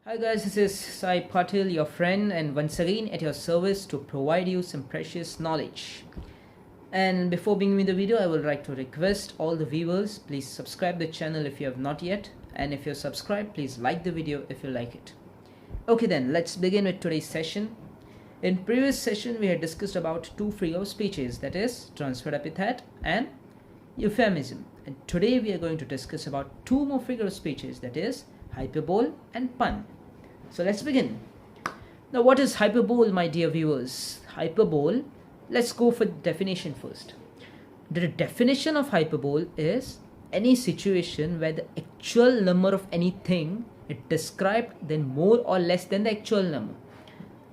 Hi guys, this is Sai Patil, your friend, and once again at your service to provide you some precious knowledge. And before beginning the video, I would like to request all the viewers, please subscribe the channel if you have not yet, and if you're subscribed, please like the video if you like it. Okay then, let's begin with today's session. In previous session, we had discussed about two figure of speeches, that is transferred epithet and euphemism. And today we are going to discuss about two more figure of speeches, that is hyperbole and pun. So let's begin. Now what is hyperbole, my dear viewers? Hyperbole, let's go for the definition first. The definition of hyperbole is any situation where the actual number of anything is described then more or less than the actual number.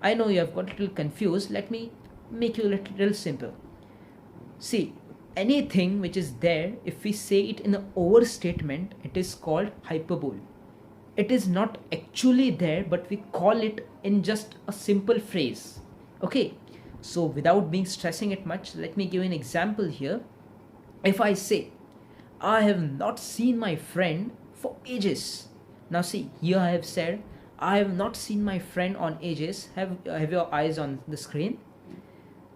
I know you have got a little confused. Let me make you a little simple. See, anything which is there, if we say it in an overstatement, it is called hyperbole. It is not actually there, but we call it in just a simple phrase. Okay, so without being stressing it much, let me give you an example here. If I say, I have not seen my friend for ages. Now see, here I have said, I have not seen my friend on ages. Have your eyes on the screen.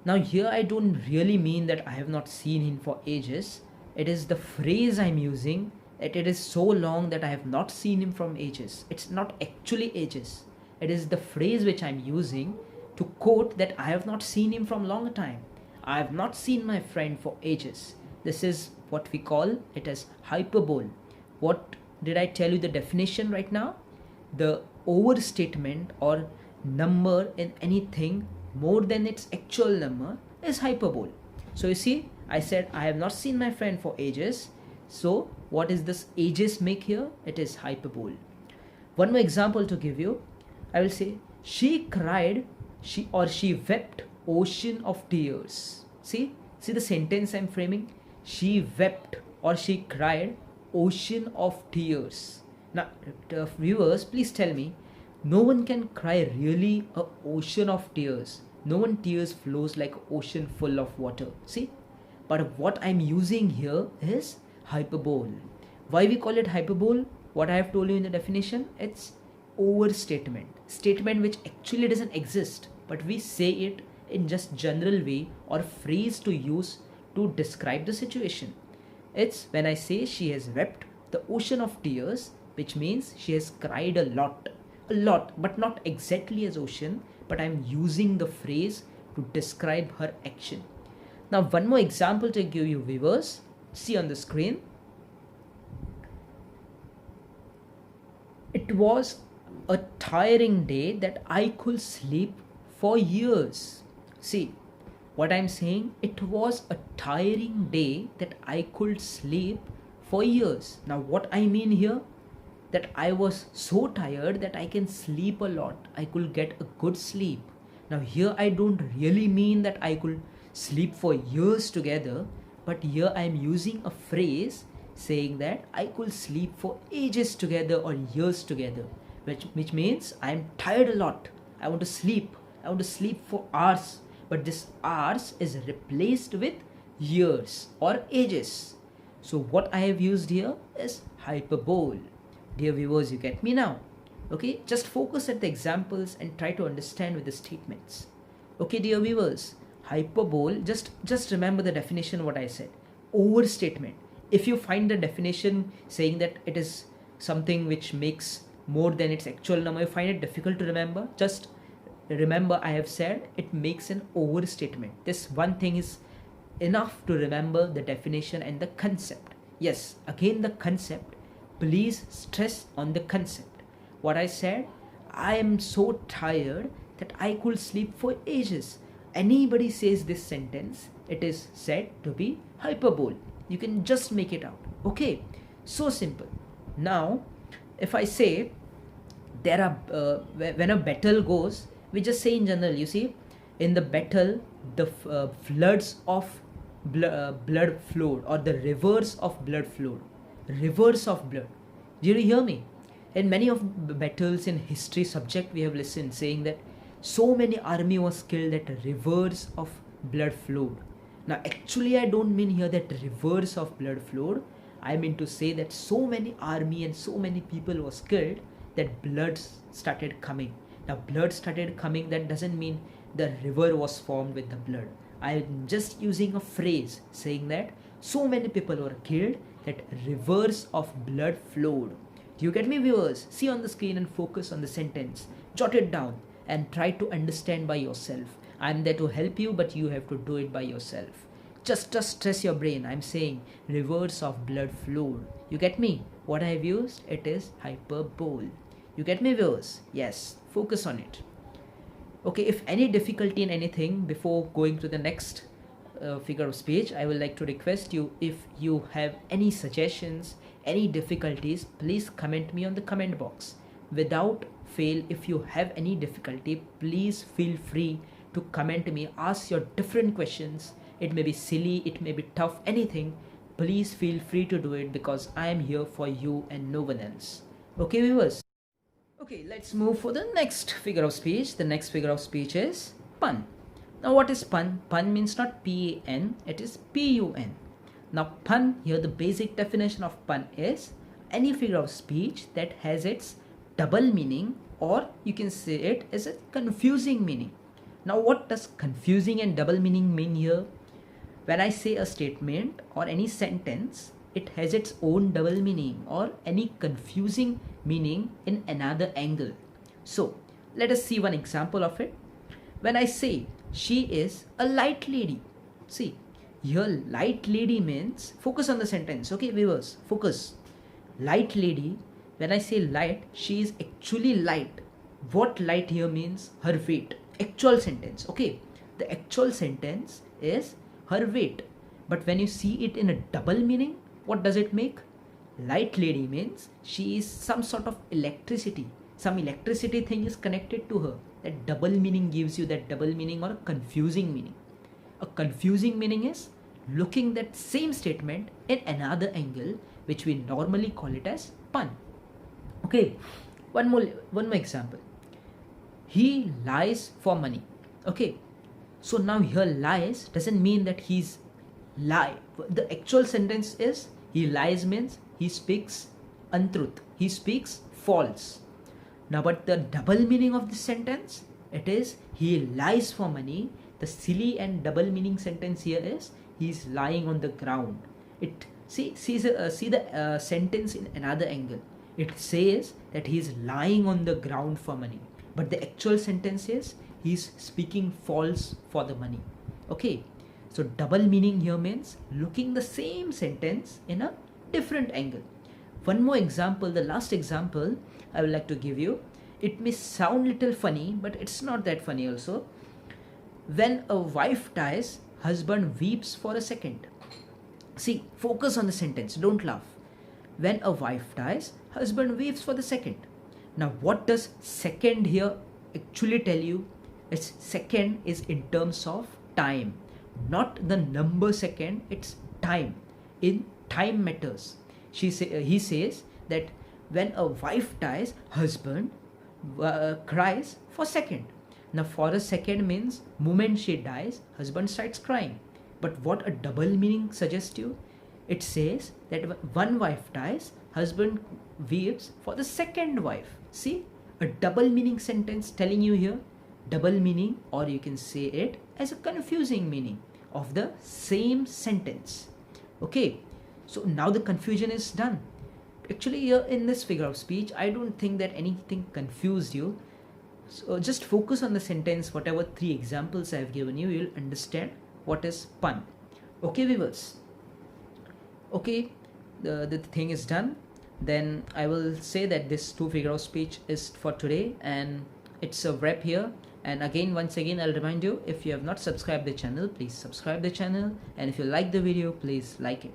Now here I don't really mean that I have not seen him for ages. It is the phrase I'm using. It is so long that I have not seen him from ages. It's not actually ages. It is the phrase which I'm using to quote that I have not seen him from long time. I have not seen my friend for ages. This is what we call it as hyperbole. What did I tell you the definition right now? The overstatement or number in anything more than its actual number is hyperbole. So you see, I said I have not seen my friend for ages. So what is this ages make here? It is hyperbole. One more example to give you. I will say she cried, she wept ocean of tears. See the sentence I'm framing. She wept or she cried ocean of tears. Now viewers, please tell me, no one can cry really a ocean of tears. No one tears flows like an ocean full of water. See, but what I'm using here is hyperbole. Why we call it hyperbole? What I have told you in the definition, it's overstatement. Statement which actually doesn't exist, but we say it in just general way or phrase to use to describe the situation. It's when I say she has wept the ocean of tears, which means she has cried a lot, but not exactly as ocean, but I'm using the phrase to describe her action. Now one more example to give you viewers. See on the screen. It was a tiring day that I could sleep for years. See what I'm saying? It was a tiring day that I could sleep for years. Now what I mean here? That I was so tired that I can sleep a lot. I could get a good sleep. Now here I don't really mean that I could sleep for years together, but here I am using a phrase saying that I could sleep for ages together or years together, which means I am tired a lot. I want to sleep. I want to sleep for hours, but this hours is replaced with years or ages. So what I have used here is hyperbole. Dear viewers, you get me now? Okay, just focus at the examples and try to understand with the statements. Okay, dear viewers, hyperbole, just remember the definition what I said. Overstatement. If you find the definition saying that it is something which makes more than its actual number, you find it difficult to remember, just remember I have said it makes an overstatement. This one thing is enough to remember the definition and the concept. Yes, again the concept. Please stress on the concept. What I said, I am so tired that I could sleep for ages. Anybody says this sentence, it is said to be hyperbole. You can just make it out. Okay, so simple. Now if I say there are when a battle goes, we just say in general, you see, in the battle the floods of blood flowed, or the rivers of blood flowed. Rivers of blood. Did you hear me? In many of battles in history subject we have listened saying that so many army was killed that rivers of blood flowed. Now actually I don't mean here that rivers of blood flowed. I mean to say that so many army and so many people was killed that blood started coming. Now blood started coming, that doesn't mean the river was formed with the blood. I'm just using a phrase saying that so many people were killed that rivers of blood flowed. Do you get me, viewers? See on the screen and focus on the sentence. Jot it down and try to understand by yourself. I'm there to help you, but you have to do it by yourself. Just stress your brain. I'm saying rivers of blood flowed. You get me? What I have used, it is hyperbole. You get me, viewers? Yes, focus on it. Okay, if any difficulty in anything before going to the next figure of speech, I would like to request you, if you have any suggestions, any difficulties, please comment me on the comment box. Without fail, if you have any difficulty, please feel free to comment me, ask your different questions. It may be silly, it may be tough, anything. Please feel free to do it, because I am here for you and no one else. Okay, viewers? Okay, let's move for the next figure of speech. The next figure of speech is pun. Now what is pun? Pun means not P-A-N, it is P-U-N. Now pun, here the basic definition of pun is any figure of speech that has its double meaning, or you can say it as a confusing meaning. Now what does confusing and double meaning mean here? When I say a statement or any sentence, it has its own double meaning or any confusing meaning in another angle. So let us see one example of it. When I say she is a light lady, see here light lady means, focus on the sentence, okay viewers, focus. Light lady, when I say light, she is actually light. What light here means? Her weight. Actual sentence, okay, the actual sentence is her weight. But when you see it in a double meaning, what does it make? Light lady means she is some sort of electricity. Some electricity thing is connected to her. That double meaning gives you that double meaning or a confusing meaning. A confusing meaning is looking that same statement in another angle, which we normally call it as pun. Okay, one more example. He lies for money. Okay, so now here lies doesn't mean that he's lie. The actual sentence is he lies means he speaks untruth, he speaks false. Now but the double meaning of this sentence, it is he lies for money. The silly and double meaning sentence here is he's lying on the ground. It see the sentence in another angle. It says that he's lying on the ground for money, but the actual sentence is he's speaking false for the money. Okay, so double meaning here means looking the same sentence in a different angle. One more example, the last example I would like to give you. It may sound little funny, but it's not that funny also. When a wife dies, husband weeps for a second. See, focus on the sentence, don't laugh. When a wife dies, husband weeps for the second. Now what does second here actually tell you? It's second is in terms of time, not the number second, it's time. In time matters. He says that when a wife dies, husband cries for second. Now for a second means moment she dies, husband starts crying. But what a double meaning suggests you? It says that one wife dies, husband weeps for the second wife. See, a double meaning sentence telling you here double meaning, or you can say it as a confusing meaning of the same sentence. Okay, so now the confusion is done. Actually here in this figure of speech, I don't think that anything confused you. So just focus on the sentence, whatever three examples I have given you, you'll understand what is pun. Okay viewers, okay, the thing is done. Then I will say that this two figure of speech is for today, and it's a wrap here. And again, once again, I'll remind you, if you have not subscribed the channel, please subscribe the channel, and if you like the video, please like it.